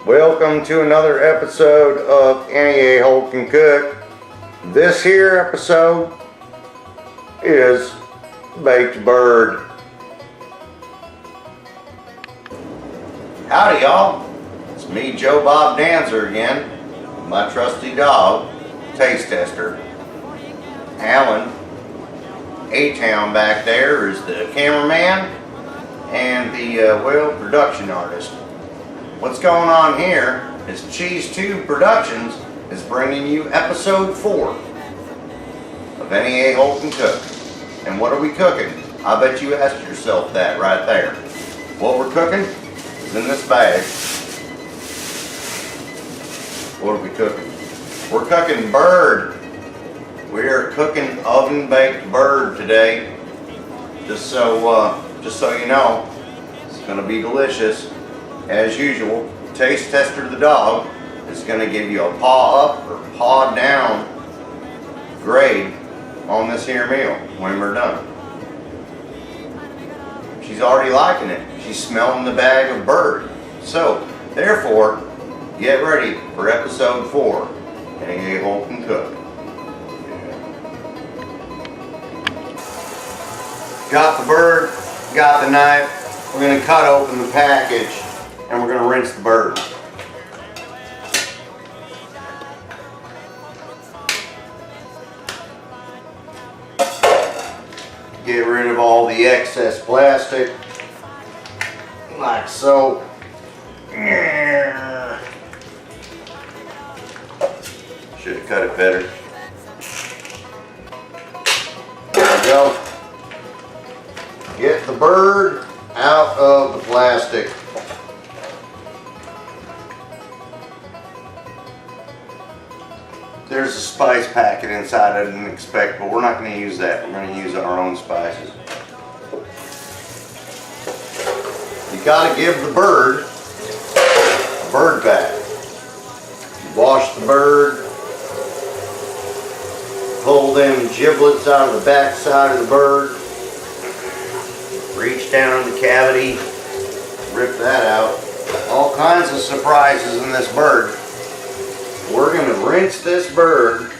Welcome to another episode of Any A-Hole Can Cook. This here episode is Baked Bird. Howdy y'all, it's me Joe Bob Dancer again, my trusty dog, Taste Tester. Alan A-Town back there is the cameraman and the, production artist. What's going on here is Cheese Tube Productions is bringing you episode 4 of Any A-Hole Can Cook. And what are we cooking? I bet you asked yourself that right there. What we're cooking is in this bag. What are we cooking? We're cooking bird. We are cooking oven baked bird today. Just so you know, it's gonna be delicious. As usual, Taste Tester the dog is going to give you a paw up or paw down grade on this here meal when we're done. She's already liking it. She's smelling the bag of bird. So, therefore, get ready for episode 4. Any A-Hole Can Cook. Got the bird, got the knife. We're going to cut open the package. And we're going to rinse the bird. Get rid of all the excess plastic, like so. Should have cut it better. There we go. Get the bird out of the plastic. There's a spice packet inside I didn't expect, but we're not going to use that. We're going to use our own spices. You got to give the bird a bird bath. You wash the bird, pull them giblets out of the back side of the bird, reach down in the cavity, rip that out. All kinds of surprises in this bird. We're going to rinse this bird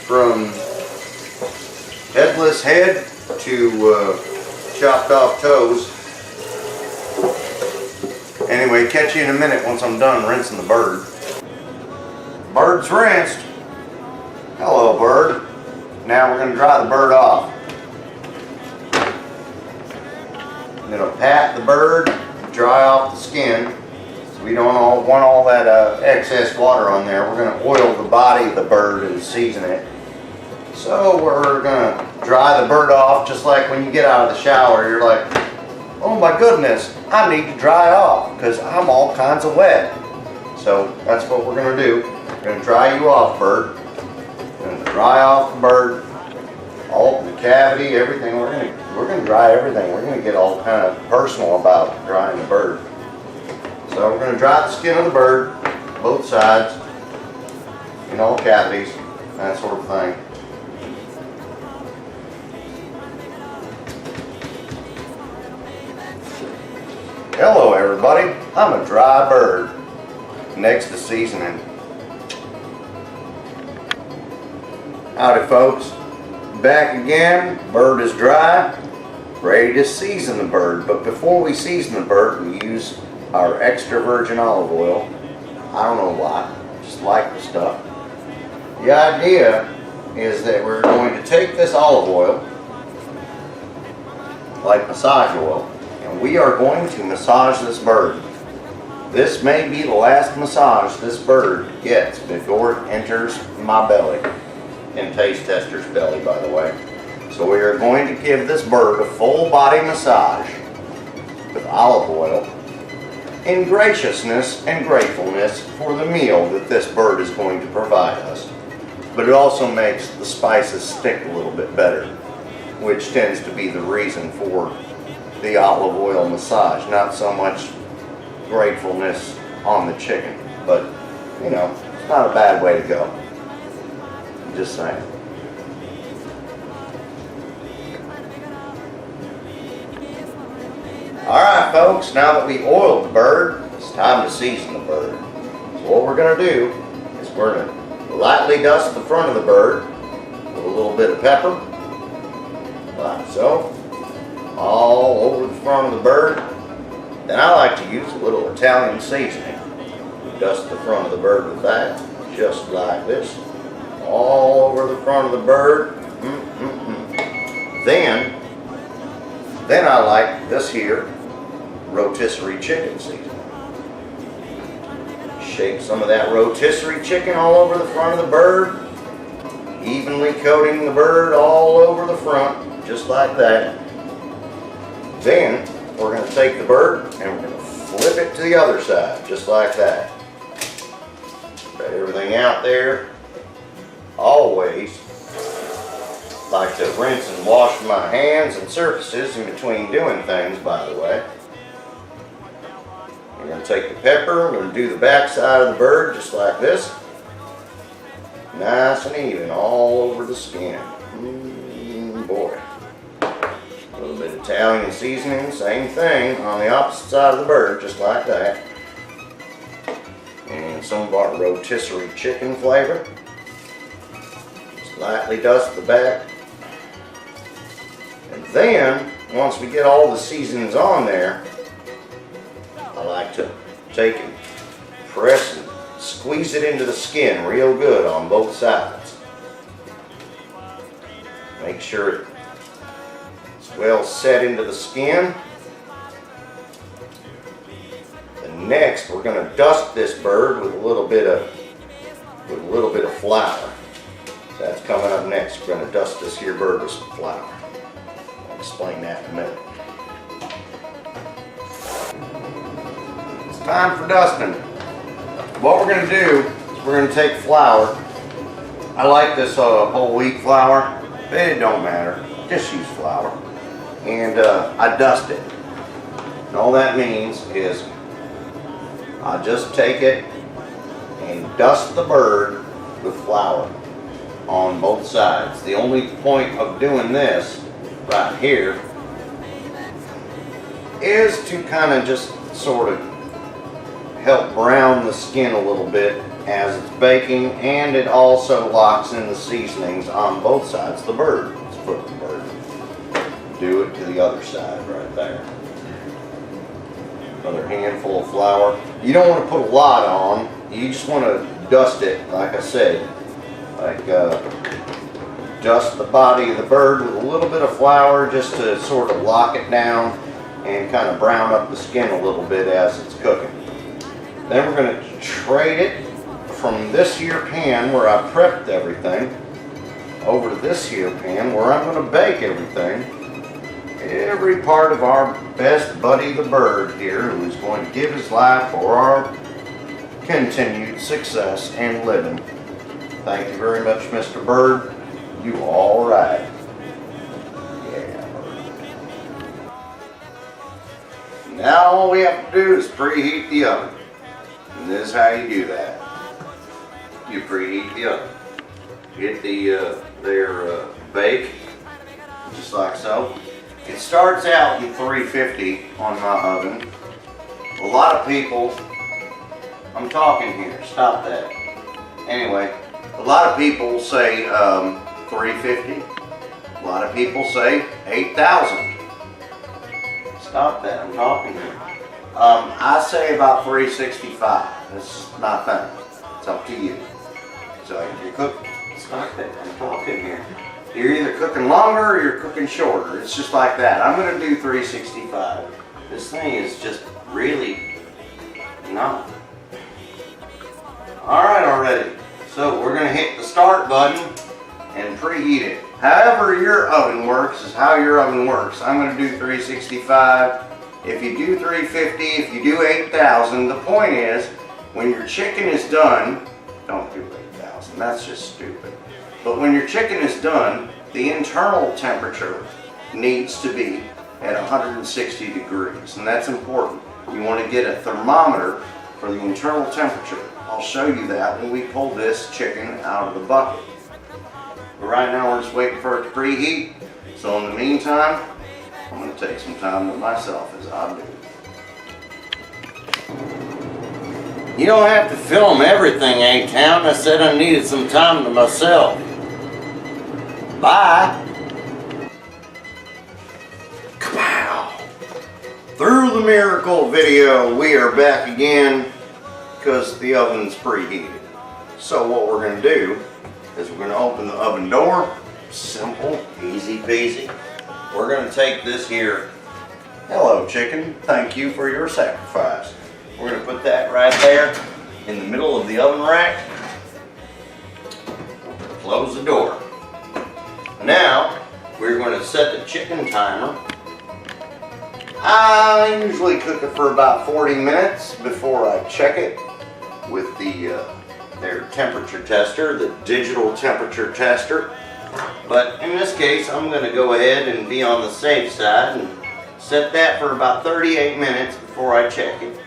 from headless head to chopped off toes. Anyway, catch you in a minute once I'm done rinsing the bird. Bird's rinsed. Hello, bird. Now we're going to dry the bird off. I'm going to pat the bird, dry off the skin. We don't want all that excess water on there. We're going to oil the body of the bird and season it. So we're going to dry the bird off just like when you get out of the shower. You're like, oh my goodness, I need to dry off because I'm all kinds of wet. So that's what we're going to do. We're going to dry you off, bird. We're going to dry off the bird. All the cavity, everything. We're going to dry everything. We're going to get all kind of personal about drying the bird. So we're going to dry the skin of the bird, both sides, in all cavities, that sort of thing. Hello everybody, I'm a dry bird, next to seasoning. Howdy folks, back again, bird is dry, ready to season the bird. But before we season the bird, we use our extra virgin olive oil. I don't know why, just like the stuff. The idea is that we're going to take this olive oil, like massage oil, and we are going to massage this bird. This may be the last massage this bird gets before it enters my belly, and Taste Tester's belly, by the way. So we are going to give this bird a full body massage with olive oil in graciousness and gratefulness for the meal that this bird is going to provide us. But it also makes the spices stick a little bit better, which tends to be the reason for the olive oil massage. Not so much gratefulness on the chicken, but you know, it's not a bad way to go. Just saying. Alright folks, now that we oiled the bird, it's time to season the bird. So what we're going to do is we're going to lightly dust the front of the bird with a little bit of pepper, like so, all over the front of the bird. Then I like to use a little Italian seasoning. Dust the front of the bird with that, just like this, all over the front of the bird. Then I like this here rotisserie chicken seasoning. Shake some of that rotisserie chicken all over the front of the bird, evenly coating the bird all over the front, just like that. Then we're going to take the bird and we're going to flip it to the other side, just like that. Spread everything out there. Always like to rinse and wash my hands and surfaces in between doing things, by the way. We're going to take the pepper, we're going to do the back side of the bird just like this. Nice and even all over the skin. Boy. A little bit of Italian seasoning, same thing on the opposite side of the bird, just like that. And some of our rotisserie chicken flavor. Just lightly dust the back. And then, once we get all the seasonings on there, I like to take and press and squeeze it into the skin real good on both sides. Make sure it's well set into the skin. And next, we're going to dust this bird with a little bit of flour. So that's coming up next. We're going to dust this here bird with some flour. I'll explain that in a minute. It's time for dusting. What we're going to do is we're going to take flour. I like this whole wheat flour. It don't matter. Just use flour. And I dust it. And all that means is I just take it and dust the bird with flour on both sides. The only point of doing this right here is to kind of just sort of help brown the skin a little bit as it's baking, and it also locks in the seasonings on both sides of the bird. Let's put the bird. Do it to the other side right there. Another handful of flour. You don't want to put a lot on. You just want to dust it, like I said. Like dust the body of the bird with a little bit of flour just to sort of lock it down and kind of brown up the skin a little bit as it's cooking. Then we're going to trade it from this here pan where I prepped everything over to this here pan where I'm going to bake everything. Every part of our best buddy the bird here, who's going to give his life for our continued success and living. Thank you very much, Mr. Bird. You all right. Yeah, bird. Now all we have to do is preheat the oven. And this is how you do that. You preheat the oven. Get their bake, just like so. It starts out in 350 on my oven. A lot of people, I'm talking here, stop that. Anyway, a lot of people say 350. A lot of people say 8,000. Stop that, I'm talking here. I say about 365. That's my thing. It's up to you. So if you cook, stop that, I'm talking here. You're either cooking longer or you're cooking shorter. It's just like that. I'm going to do 365. This thing is just really not. Alright already. So we're going to hit the start button and preheat it. However your oven works is how your oven works. I'm going to do 365. If you do 350, if you do 8,000, the point is when your chicken is done, don't do 8,000. That's just stupid. But when your chicken is done, the internal temperature needs to be at 160 degrees, and that's important. You want to get a thermometer for the internal temperature. I'll show you that when we pull this chicken out of the bucket. But right now we're just waiting for it to preheat. So in the meantime, I'm going to take some time with myself as I do. You don't have to film everything, A-Town. I said I needed some time to myself. Bye. Kapow. Through the miracle video, we are back again because the oven's preheated. So what we're going to do is we're going to open the oven door. Simple, easy peasy. We're going to take this here. Hello, chicken. Thank you for your sacrifice. We're going to put that right there in the middle of the oven rack. Close the door. Now, we're going to set the chicken timer. I usually cook it for about 40 minutes before I check it with their temperature tester, the digital temperature tester. But in this case, I'm going to go ahead and be on the safe side and set that for about 38 minutes before I check it.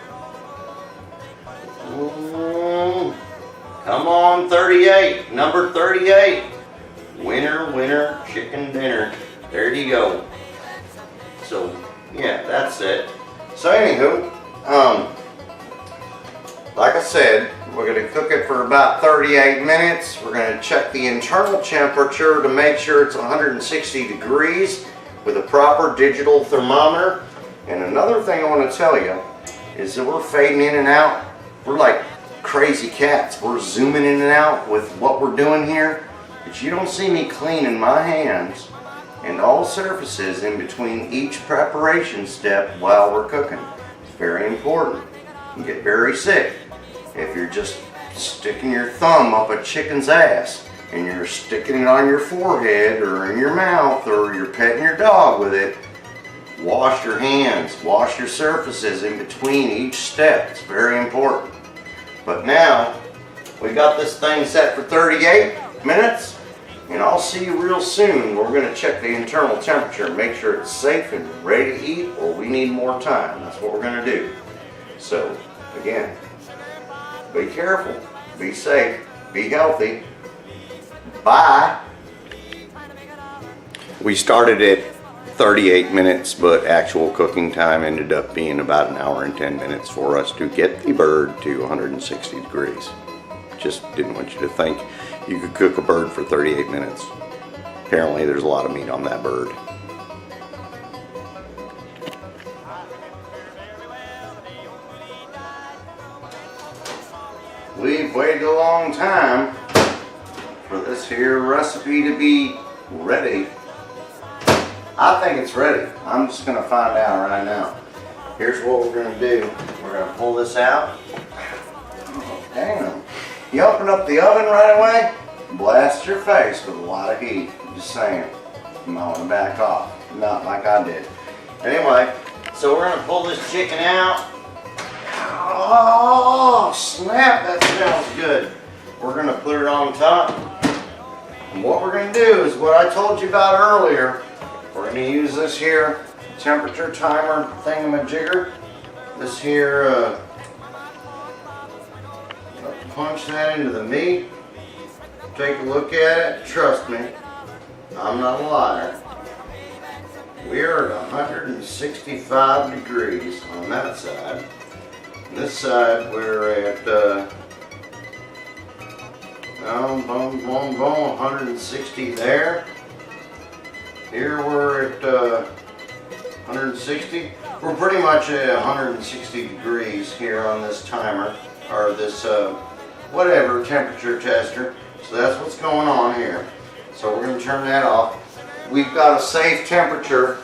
Come on, 38, number 38. Winner, winner, chicken dinner. There you go. So, yeah, that's it. So anywho, like I said, we're going to cook it for about 38 minutes. We're going to check the internal temperature to make sure it's 160 degrees with a proper digital thermometer. And another thing I want to tell you is that we're fading in and out. We're like crazy cats. We're zooming in and out with what we're doing here. But you don't see me cleaning my hands and all surfaces in between each preparation step while we're cooking. It's very important. You get very sick if you're just sticking your thumb up a chicken's ass and you're sticking it on your forehead or in your mouth or you're petting your dog with it. Wash your hands, wash your surfaces in between each step. It's very important. But now, we got this thing set for 38 minutes, and I'll see you real soon. We're going to check the internal temperature and make sure it's safe and ready to eat, or we need more time. That's what we're going to do. So, again, be careful, be safe, be healthy. Bye. We started at 38 minutes, but actual cooking time ended up being about an hour and 10 minutes for us to get the bird to 160 degrees. Just didn't want you to think you could cook a bird for 38 minutes. Apparently there's a lot of meat on that bird. We've waited a long time for this here recipe to be ready. I think it's ready. I'm just going to find out right now. Here's what we're going to do. We're going to pull this out. Oh, damn. You open up the oven right away, blast your face with a lot of heat. I'm just saying. You might want to back off. Not like I did. Anyway, so we're going to pull this chicken out. Oh, snap. That smells good. We're going to put it on top. And what we're going to do is what I told you about earlier. We're going to use this here temperature timer thingamajigger. This here, punch that into the meat. Take a look at it. Trust me, I'm not a liar. We're at 165 degrees on that side. On this side, we're at, boom, boom, boom, 160 there. Here we're at 160. We're pretty much at 160 degrees here on this timer, or this whatever temperature tester. So that's what's going on here. So we're going to turn that off. We've got a safe temperature,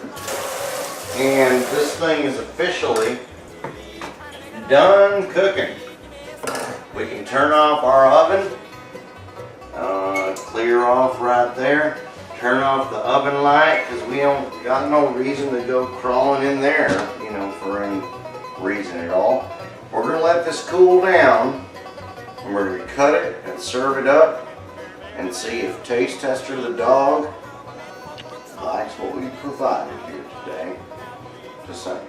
and this thing is officially done cooking. We can turn off our oven, clear off right there. Turn off the oven light because we don't got no reason to go crawling in there, you know, for any reason at all. We're going to let this cool down and we're going to cut it and serve it up and see if Taste Tester the dog likes what we provided here today. Just saying.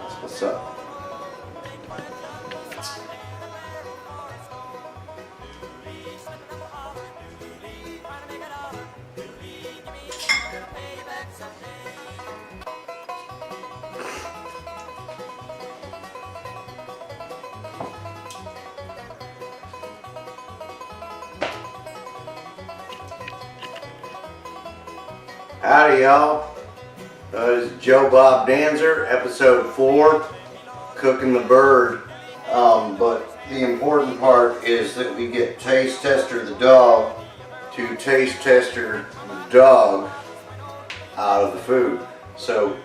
That's what's up. Howdy y'all, this is Joe Bob Danzer, episode 4, cooking the bird. But the important part is that we get Taste Tester the dog to Taste Tester the dog out of the food. So,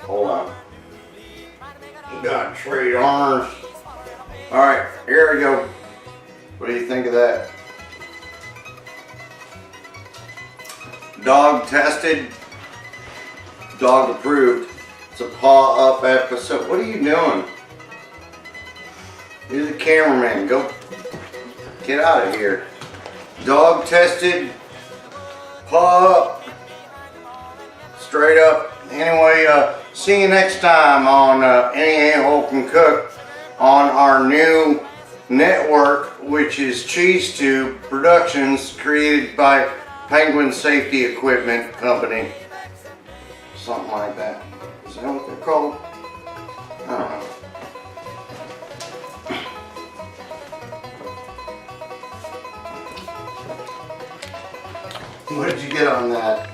hold on. Got trade arms. Alright, here we go. What do you think of that? Dog tested, dog approved. It's a paw up episode. What are you doing? You're the cameraman. Go get out of here. Dog tested, paw up, straight up. Anyway, see you next time on Any A-Hole Can Cook on our new network, which is Cheese Tube Productions, created by Penguin Safety Equipment Company. Something like that. Is that what they're called? I don't know. What did you get on that?